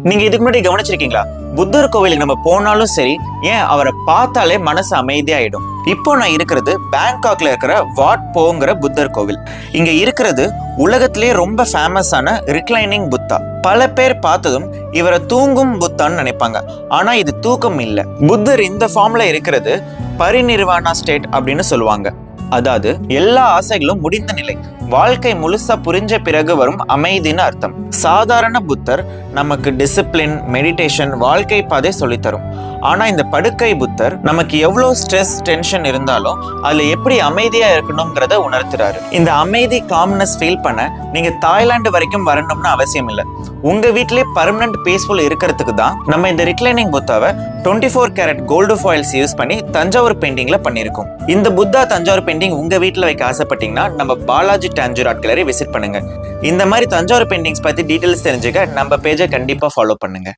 நீங்க இதுக்கு முன்னாடி கவனிச்சிருக்கீங்களா? புத்தர் கோவிலுக்கு நம்ம போனாலும் சரி, ஏன் அவரை பார்த்தாலே மனசு அமைதியாயிடும். இப்போ நான் இருக்கிறது பேங்காக்ல இருக்கிற வாட் போங்கிற புத்தர் கோவில். இங்க இருக்கிறது உலகத்திலேயே ரொம்ப ஃபேமஸான ரிக்ளைனிங் புத்தா. பல பேர் பார்த்ததும் இவரை தூங்கும் புத்தான்னு நினைப்பாங்க. ஆனா இது தூக்கம் இல்லை. புத்தர் இந்த ஃபார்ம்ல இருக்கிறது பரிநிர்வாணா ஸ்டேட் அப்படின்னு சொல்லுவாங்க. அதாவது எல்லா ஆசைகளும் முடிந்த நிலை, வாழ்க்கை முழுசா புரிஞ்ச பிறகு வரும் அமைதின்னு அர்த்தம். சாதாரண புத்தர் நமக்கு டிசிப்ளின், மெடிடேஷன், வாழ்க்கை பாதை சொல்லித்தரும். ஆனா இந்த படுக்கை புத்தர் நமக்கு எவ்வளவு ஸ்ட்ரெஸ், டென்ஷன் இருந்தாலும் அதுல எப்படி அமைதியா இருக்கணும்ங்கிறத உணர்த்துறாரு. இந்த அமைதி, காம்னஸ் ஃபீல் பண்ண நீங்க தாய்லாந்து வரைக்கும் வரணும்னு அவசியம் இல்லை. உங்க வீட்டிலே பர்மனன்ட் பீஸ்ஃபுல் இருக்கிறதுக்கு தான் நம்ம இந்த ரிக்ளைனிங் புத்தாவை 24 கேரட் கோல்டு ஃபாயில்ஸ் யூஸ் பண்ணி தஞ்சாவூர் பெயிண்டிங்ல பண்ணியிருக்கோம். இந்த புத்தா தஞ்சாவூர் பெயிண்டிங் உங்க வீட்டில் வைக்க ஆசைப்பட்டீங்கன்னா நம்ம Balaji Tanjore art gallery visit பண்ணுங்க. இந்த மாதிரி தஞ்சாவூர் பெயிண்டிங்ஸ் பத்தி டீடைல்ஸ் தெரிஞ்சுக்க நம்ம பேஜை கண்டிப்பா ஃபாலோ பண்ணுங்க.